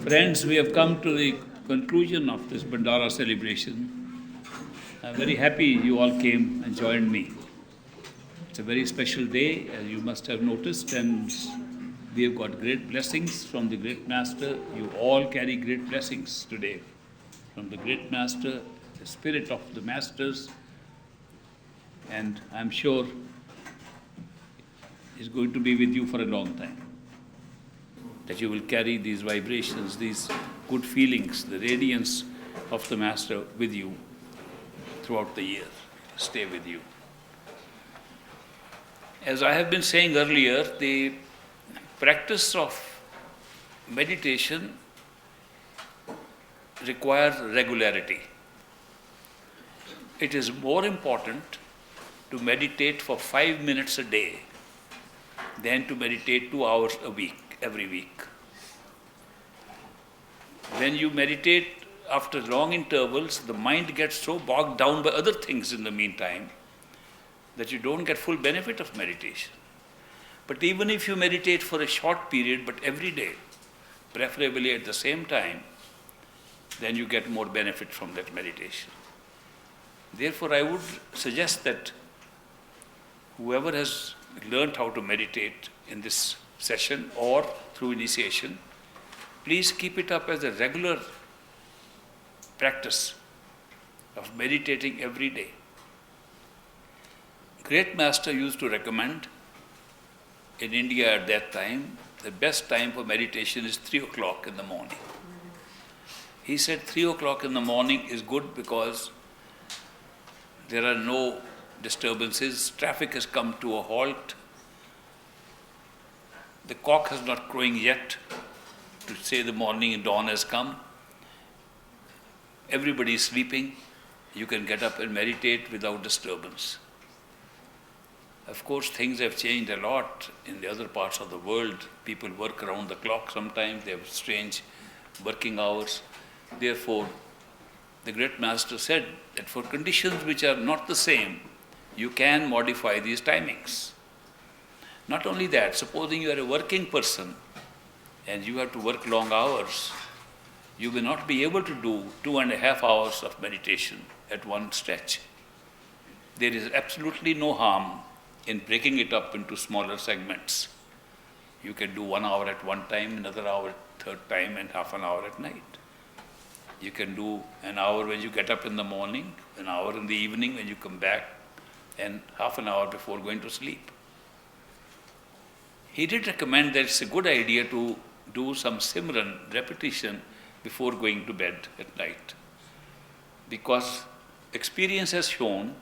Friends, we have come to the conclusion of this Bandara celebration. I'm very happy you all came and joined me. It's a very special day, as you must have noticed, and we have got great blessings from the great Master. You all carry great blessings today from the great Master, the spirit of the Masters, and I'm sure is going to be with you for a long time. That you will carry these vibrations, these good feelings, the radiance of the Master with you throughout the year, stay with you. As I have been saying earlier, the practice of meditation requires regularity. It is more important to meditate for 5 minutes a day than to meditate 2 hours a week, every week. When you meditate after long intervals, the mind gets so bogged down by other things in the meantime that you don't get full benefit of meditation. But even if you meditate for a short period, but every day, preferably at the same time, then you get more benefit from that meditation. Therefore, I would suggest that whoever has learned how to meditate in this session or through initiation, please keep it up as a regular practice of meditating every day. Great Master used to recommend in India at that time, the best time for meditation is 3 o'clock in the morning. He said 3 o'clock in the morning is good because there are no disturbances, traffic has come to a halt, the cock has not crowing yet to say the morning and dawn has come, everybody is sleeping, you can get up and meditate without disturbance. Of course, things have changed a lot in the other parts of the world. People work around the clock sometimes, they have strange working hours. Therefore, the great Master said that for conditions which are not the same, you can modify these timings. Not only that, supposing you are a working person and you have to work long hours, you will not be able to do 2.5 hours of meditation at one stretch. There is absolutely no harm in breaking it up into smaller segments. You can do 1 hour at one time, another hour at third time, and half an hour at night. You can do an hour when you get up in the morning, an hour in the evening when you come back, and half an hour before going to sleep. He did recommend that it's a good idea to do some Simran, repetition, before going to bed at night. Because experience has shown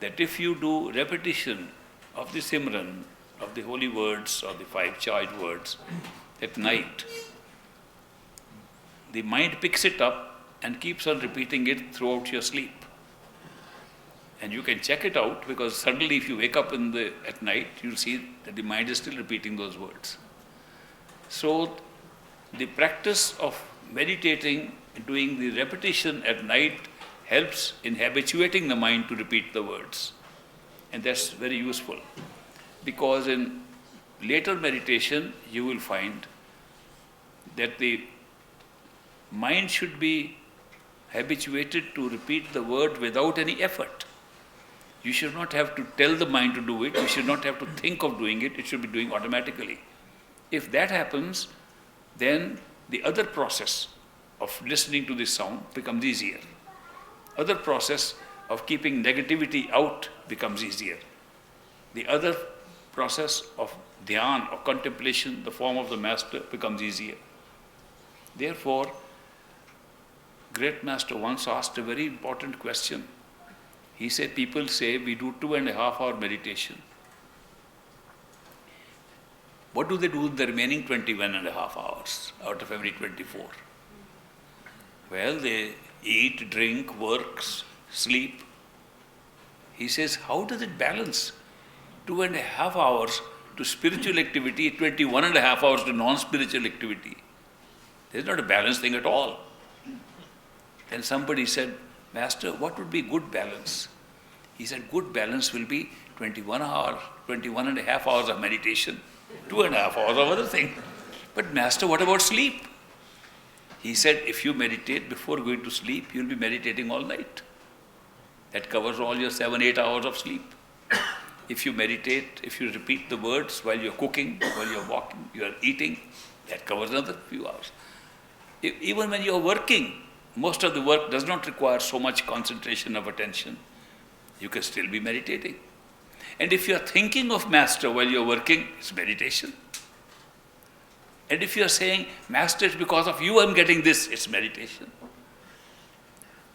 that if you do repetition of the Simran, of the holy words or the 5 charged words at night, the mind picks it up and keeps on repeating it throughout your sleep. And you can check it out because suddenly if you wake up at night, you'll see that the mind is still repeating those words. So the practice of meditating, doing the repetition at night helps in habituating the mind to repeat the words. And that's very useful because in later meditation, you will find that the mind should be habituated to repeat the word without any effort. You should not have to tell the mind to do it. You should not have to think of doing it. It should be doing automatically. If that happens, then the other process of listening to the sound becomes easier. Other process of keeping negativity out becomes easier. The other process of dhyan or contemplation, the form of the Master, becomes easier. Therefore, great Master once asked a very important question. He said, people say we do 2.5 hour meditation. What do they do in the remaining 21.5 hours out of every 24? Well, they eat, drink, works, sleep. He says, how does it balance 2.5 hours to spiritual activity, 21.5 hours to non-spiritual activity? There's not a balanced thing at all. Then somebody said, Master, what would be good balance? He said, good balance will be 21.5 hours of meditation, 2.5 hours of other thing. But Master, what about sleep? He said, if you meditate before going to sleep, you'll be meditating all night. That covers all your 7-8 hours of sleep. If you meditate, if you repeat the words while you're cooking, while you're walking, you're eating, that covers another few hours. Even when you're working, most of the work does not require so much concentration of attention. You can still be meditating. And if you're thinking of Master while you're working, it's meditation. And if you're saying, Master, it's because of you I'm getting this, it's meditation.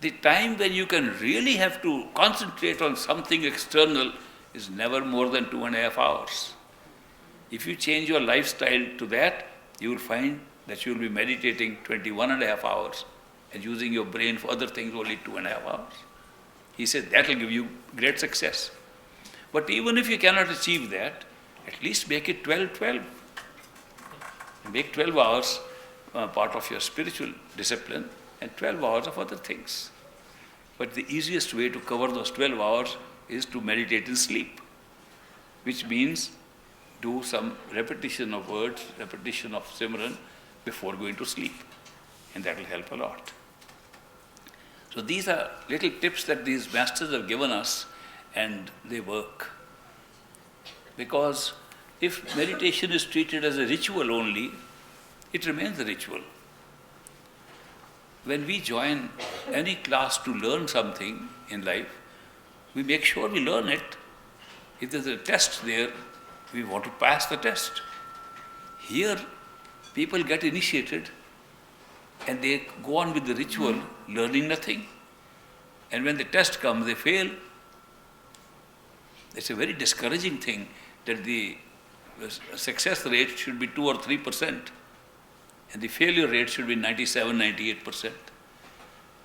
The time when you can really have to concentrate on something external is never more than 2.5 hours. If you change your lifestyle to that, you will find that you will be meditating 21.5 hours and using your brain for other things only 2.5 hours. He said that will give you great success. But even if you cannot achieve that, at least make it 12-12. Make 12 hours part of your spiritual discipline and 12 hours of other things. But the easiest way to cover those 12 hours is to meditate in sleep, which means do some repetition of words, repetition of Simran before going to sleep. And that will help a lot. So these are little tips that these masters have given us, and they work. Because if meditation is treated as a ritual only, it remains a ritual. When we join any class to learn something in life, we make sure we learn it. If there's a test there, we want to pass the test. Here, people get initiated and they go on with the ritual, learning nothing. And when the test comes, they fail. It's a very discouraging thing that the success rate should be 2 or 3%, and the failure rate should be 97-98%,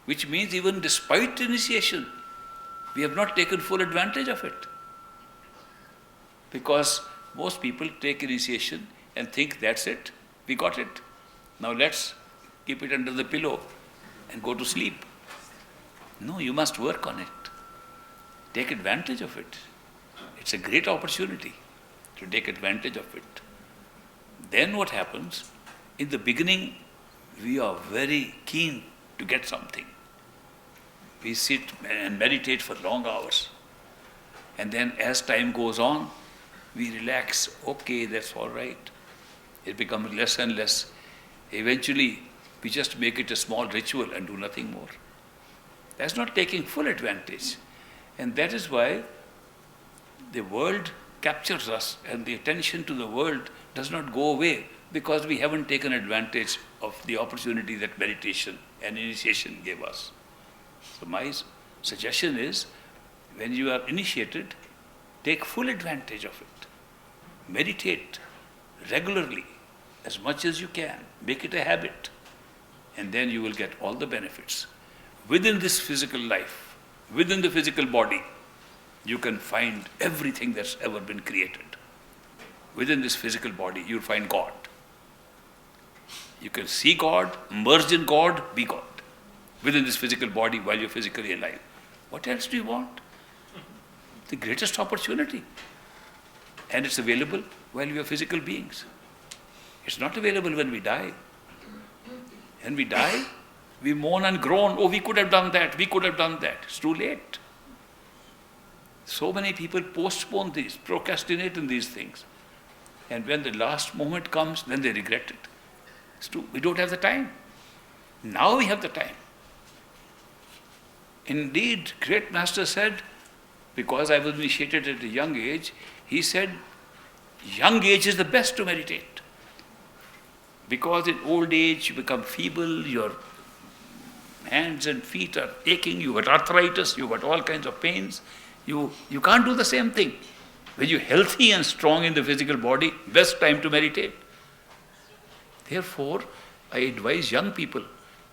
which means even despite initiation, we have not taken full advantage of it. Because most people take initiation and think that's it, we got it. Now let's keep it under the pillow and go to sleep. No, you must work on it. Take advantage of it. It's a great opportunity to take advantage of it. Then what happens? In the beginning, we are very keen to get something. We sit and meditate for long hours. And then as time goes on, we relax. Okay, that's all right. It becomes less and less. Eventually, we just make it a small ritual and do nothing more. That's not taking full advantage. And that is why the world captures us, and the attention to the world does not go away, because we haven't taken advantage of the opportunity that meditation and initiation gave us. So my suggestion is, when you are initiated, take full advantage of it. Meditate regularly, as much as you can. Make it a habit. And then you will get all the benefits. Within this physical life, within the physical body, you can find everything that's ever been created. Within this physical body, you'll find God. You can see God, merge in God, be God. Within this physical body while you're physically alive. What else do you want? The greatest opportunity. And it's available while we are physical beings. It's not available when we die. When we die, we moan and groan, oh, we could have done that, we could have done that. It's too late. So many people postpone these, procrastinate in these things. And when the last moment comes, then they regret it. We don't have the time. Now we have the time. Indeed, great master said, because I was initiated at a young age, he said, young age is the best to meditate. Because in old age you become feeble, your hands and feet are aching, you got arthritis, you got all kinds of pains. You can't do the same thing. When you're healthy and strong in the physical body, best time to meditate. Therefore, I advise young people,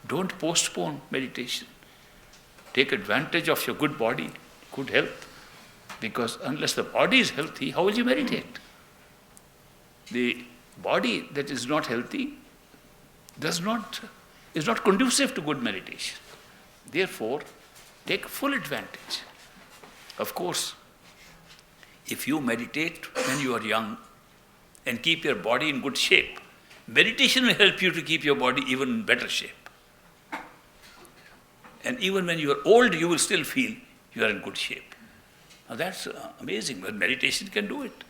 don't postpone meditation. Take advantage of your good body, good health. Because unless the body is healthy, how will you meditate? The body that is not healthy is not conducive to good meditation. Therefore, take full advantage. Of course, if you meditate when you are young and keep your body in good shape, Meditation will help you to keep your body even in better shape. And even when you are old, you will still feel you are in good shape. Now that's amazing, but meditation can do it.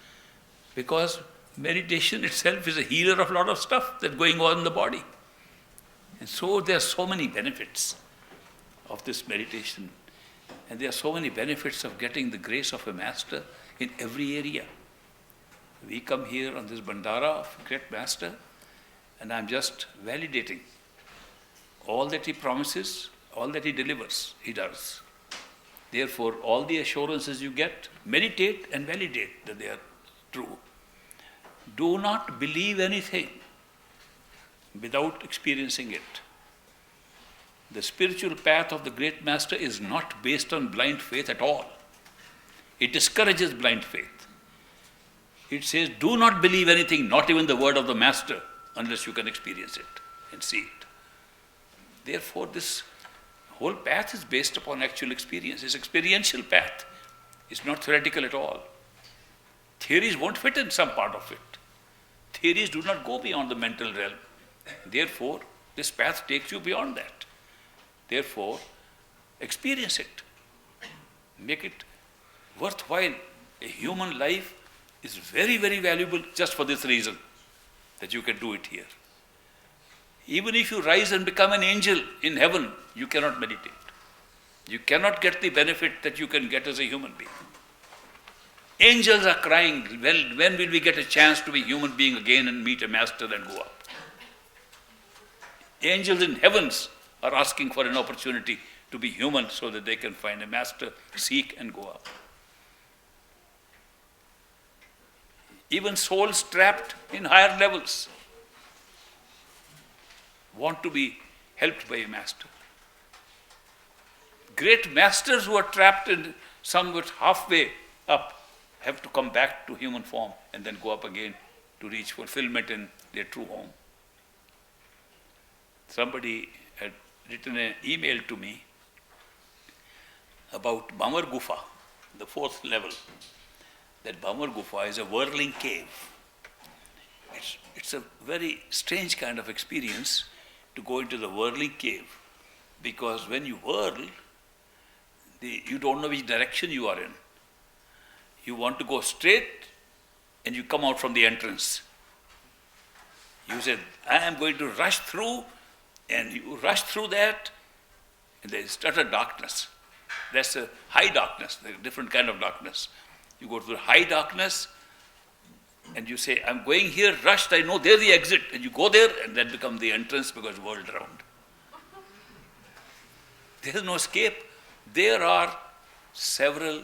Because meditation itself is a healer of a lot of stuff that's going on in the body. And so there are so many benefits of this meditation. And there are so many benefits of getting the grace of a master in every area. We come here on this Bandara of a great master, and I'm just validating all that he promises, all that he delivers, he does. Therefore, all the assurances you get, meditate and validate that they are true. Do not believe anything without experiencing it. The spiritual path of the great master is not based on blind faith at all. It discourages blind faith. It says, do not believe anything, not even the word of the master, unless you can experience it and see it. Therefore, this whole path is based upon actual experience. It's experiential path. It's not theoretical at all. Theories won't fit in some part of it. Theories do not go beyond the mental realm. Therefore, this path takes you beyond that. Therefore, experience it. Make it worthwhile. A human life is very, very valuable just for this reason, that you can do it here. Even if you rise and become an angel in heaven, you cannot meditate. You cannot get the benefit that you can get as a human being. Angels are crying, well, when will we get a chance to be human being again and meet a master and go up? Angels in heavens are asking for an opportunity to be human so that they can find a master, seek and go up. Even souls trapped in higher levels want to be helped by a master. Great masters who are trapped in somewhat halfway up have to come back to human form and then go up again to reach fulfillment in their true home. Somebody had written an email to me about Bhamar Gufa, the fourth level. That Bhamar Gufa is a whirling cave. It's a very strange kind of experience to go into the whirling cave, because when you whirl, you don't know which direction you are in. You want to go straight and you come out from the entrance. You said, I am going to rush through, and you rush through that, and there is utter darkness. That's a high darkness, a different kind of darkness. You go to the high darkness and you say, I'm going here, rushed, I know there's the exit. And you go there and that becomes the entrance because world around. There is no escape. There are several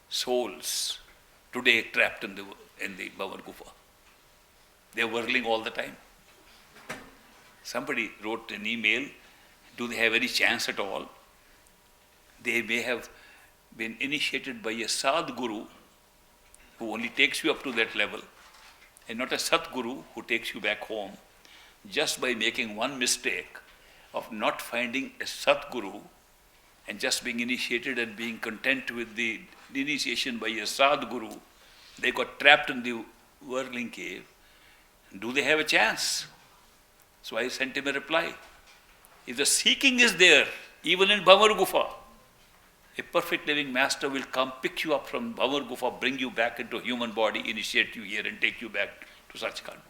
souls today trapped in the Bhamar Gufa. They are whirling all the time. Somebody wrote an email, do they have any chance at all? They may have been initiated by a Sadguru who only takes you up to that level, and not a Satguru who takes you back home, just by making one mistake of not finding a Satguru and just being initiated and being content with the initiation by a Sadguru. They got trapped in the whirling cave. Do they have a chance? So I sent him a reply. If the seeking is there, even in Bhamar Gufa, a perfect living master will come, pick you up from Bhamar Gufa, bring you back into a human body, initiate you here and take you back to Sachkhand.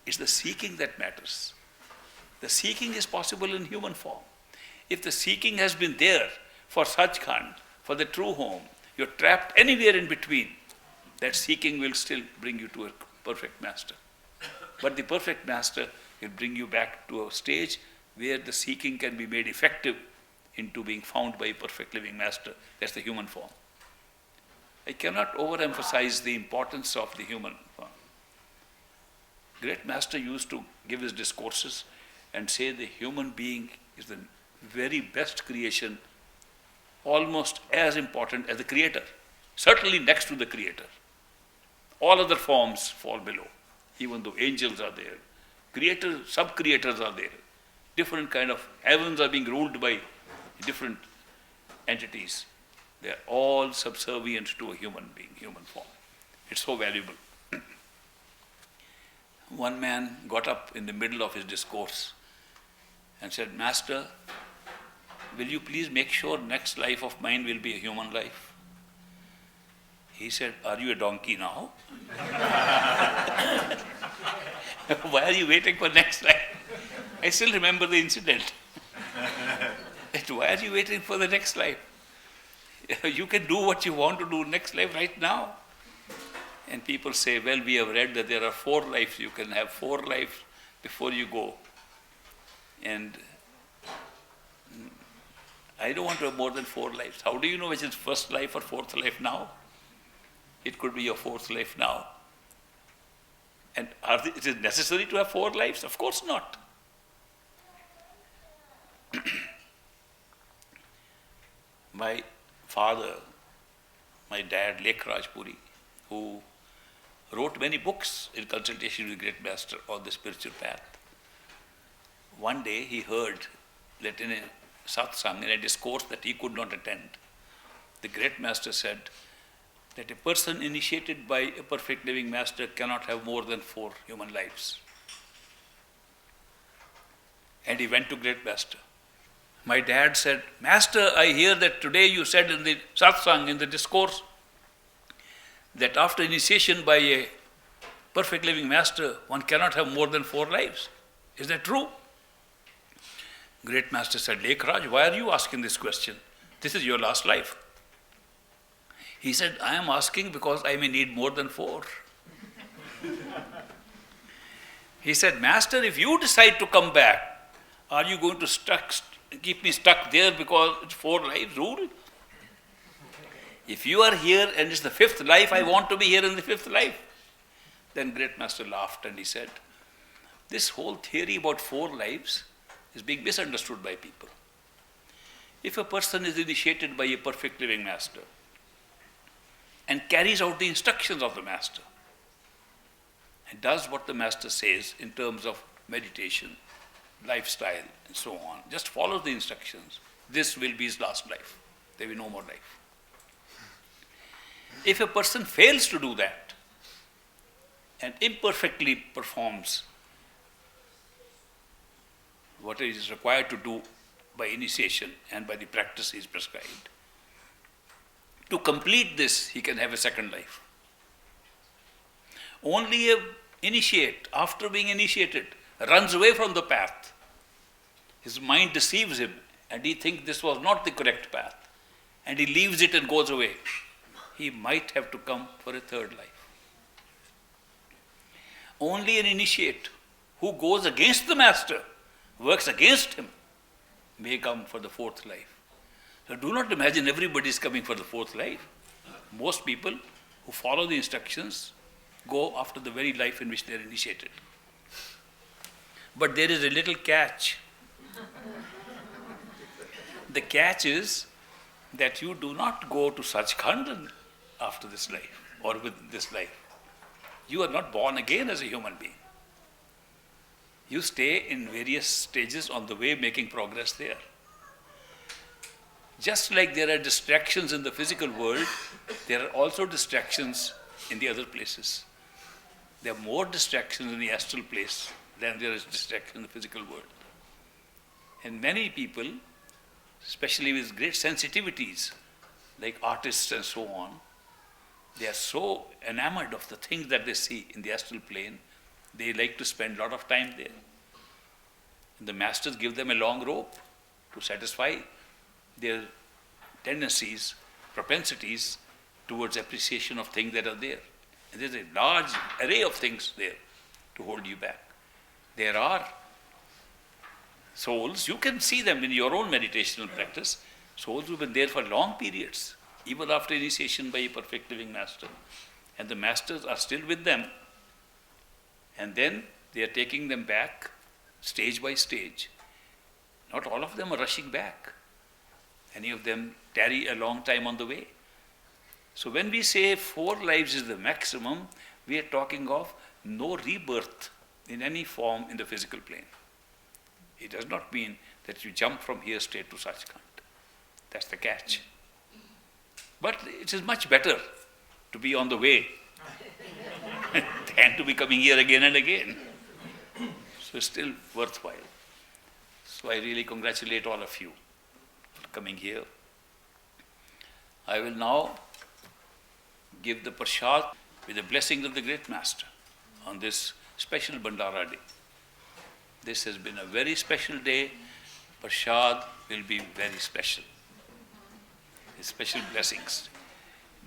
It's the seeking that matters. The seeking is possible in human form. If the seeking has been there for Sachkhand, for the true home, you're trapped anywhere in between, that seeking will still bring you to a perfect master. But the perfect master will bring you back to a stage where the seeking can be made effective into being found by a perfect living master. That's the human form. I cannot overemphasize the importance of the human form. Great master used to give his discourses and say the human being is the very best creation, almost as important as the creator, certainly next to the creator. All other forms fall below, even though angels are there. Creators, sub-creators are there. Different kind of heavens are being ruled by different entities. They are all subservient to a human being, human form. It's so valuable. One man got up in the middle of his discourse and said, Master, will you please make sure next life of mine will be a human life? He said, are you a donkey now? Why are you waiting for next life? I still remember the incident. Why are you waiting for the next life? You can do what you want to do next life right now. And people say, well, we have read that there are 4 lives. You can have 4 lives before you go. And I don't want to have more than 4 lives. How do you know which is first life or 4th life now? It could be your 4th life now. And is it necessary to have 4 lives? Of course not. My father, my dad, Regularity Puri, who wrote many books in consultation with the great master on the spiritual path. One day he heard that in a satsang, in a discourse that he could not attend, the great master said that a person initiated by a perfect living master cannot have more than 4 human lives. And he went to great master. My dad said, Master, I hear that today you said in the satsang, in the discourse, that after initiation by a perfect living master, one cannot have more than 4 lives. Is that true? Great master said, Lekraj, why are you asking this question? This is your last life. He said, I am asking because I may need more than 4. He said, Master, if you decide to come back, are you going to keep me stuck there because it's 4 lives rule? If you are here and it's the 5th life, I want to be here in the 5th life. Then great master laughed and he said, this whole theory about 4 lives is being misunderstood by people. If a person is initiated by a perfect living master and carries out the instructions of the master and does what the master says in terms of meditation, lifestyle, and so on, just follows the instructions, this will be his last life. There will be no more life. If a person fails to do that and imperfectly performs what is required to do by initiation and by the practice he is prescribed, to complete this, he can have a second life. Only a initiate, after being initiated, runs away from the path. His mind deceives him and he thinks this was not the correct path and he leaves it and goes away. He might have to come for a third life. Only an initiate who goes against the master, works against him, may come for the 4th life. So do not imagine everybody is coming for the 4th life. Most people who follow the instructions go after the very life in which they are initiated. But there is a little catch. The catch is that you do not go to Sachkhand after this life or with this life. You are not born again as a human being. You stay in various stages on the way making progress there. Just like there are distractions in the physical world, there are also distractions in the other places. There are more distractions in the astral place than there is distraction in the physical world. And many people, especially with great sensitivities, like artists and so on, they are so enamored of the things that they see in the astral plane, they like to spend a lot of time there. And the masters give them a long rope to satisfy their tendencies, propensities towards appreciation of things that are there. And there's a large array of things there to hold you back. There are souls, you can see them in your own meditational practice, souls who've been there for long periods, even after initiation by a perfect living master. And the masters are still with them. And then they are taking them back stage by stage. Not all of them are rushing back. Many of them tarry a long time on the way. So when we say 4 lives is the maximum, we are talking of no rebirth in any form in the physical plane. It does not mean that you jump from here straight to Sachkhand. That's the catch. But it is much better to be on the way than to be coming here again and again. So it's still worthwhile. So I really congratulate all of you for coming here. I will now give the Prashad with the blessings of the great master on this special Bandara day. This has been a very special day. Prashad will be very special. His special blessings.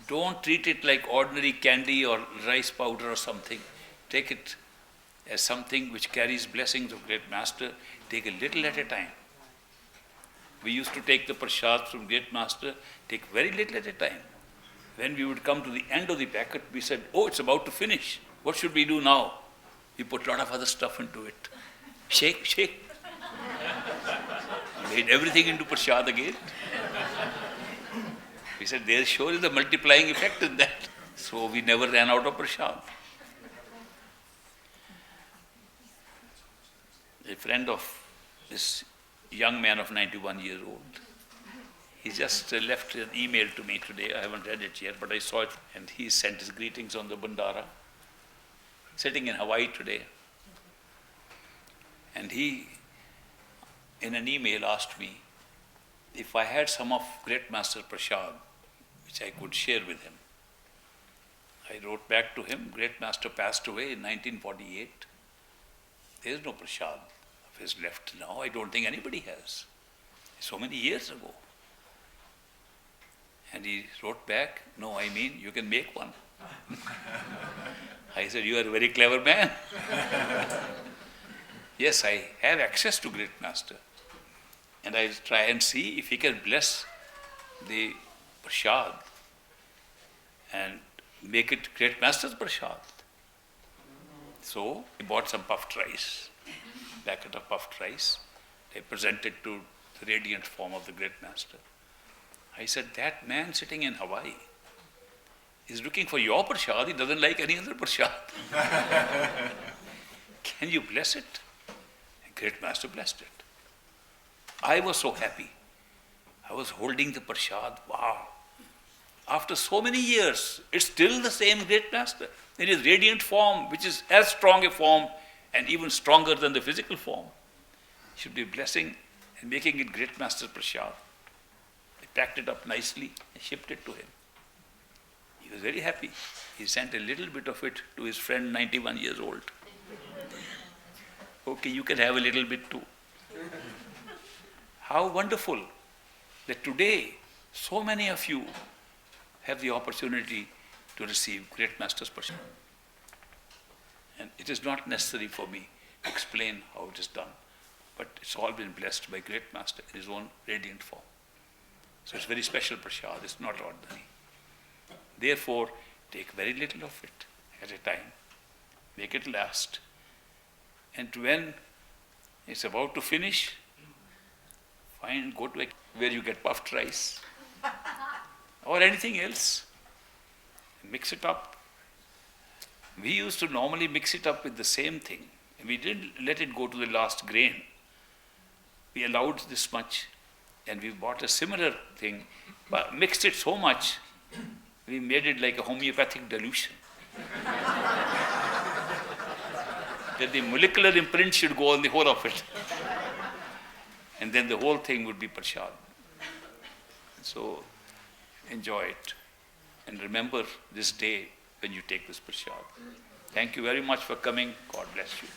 Don't treat it like ordinary candy or rice powder or something. Take it as something which carries blessings of great master. Take a little at a time. We used to take the Prashad from great master, take very little at a time. When we would come to the end of the packet, we said, oh, it's about to finish. What should we do now? We put a lot of other stuff into it. Shake, shake. Made everything into Prashad again. We said, there sure is a multiplying effect in that. So we never ran out of Prashad. A friend of this young man of 91 years old, he just left an email to me today. I haven't read it yet, but I saw it. And he sent his greetings on the Bandara. Sitting in Hawaii today. And he, in an email, asked me if I had some of Great Master Prashad, which I could share with him. I wrote back to him, Great Master passed away in 1948. There is no Prashad of his left now. I don't think anybody has. So many years ago. And he wrote back, no, I mean, you can make one. I said, you are a very clever man. Yes, I have access to Great Master. And I try and see if he can bless the Prashad and make it Great Master's Prashad. So he bought some puffed rice, packet of puffed rice. They presented to the radiant form of the Great Master. I said, that man sitting in Hawaii is looking for your Prashad. He doesn't like any other Prashad. Can you bless it? And Great Master blessed it. I was so happy. I was holding the Prashad. Wow. After so many years, it's still the same Great Master in his radiant form, which is as strong a form and even stronger than the physical form. Should be blessing and making it Great Master's Prashad. They packed it up nicely and shipped it to him. He was very happy. He sent a little bit of it to his friend, 91 years old. Okay, you can have a little bit too. How wonderful that today so many of you have the opportunity to receive Great Master's Prashad. And it is not necessary for me to explain how it is done, but it's all been blessed by Great Master in his own radiant form. So it's very special Prashad, it's not ordinary. Therefore, take very little of it at a time, make it last. And when it's about to finish, go to where you get puffed rice or anything else, mix it up. We used to normally mix it up with the same thing. We didn't let it go to the last grain. We allowed this much, and we bought a similar thing, but mixed it so much, we made it like a homeopathic dilution. That the molecular imprint should go on the whole of it. And then the whole thing would be Prashad. So enjoy it. And remember this day when you take this Prashad. Thank you very much for coming. God bless you.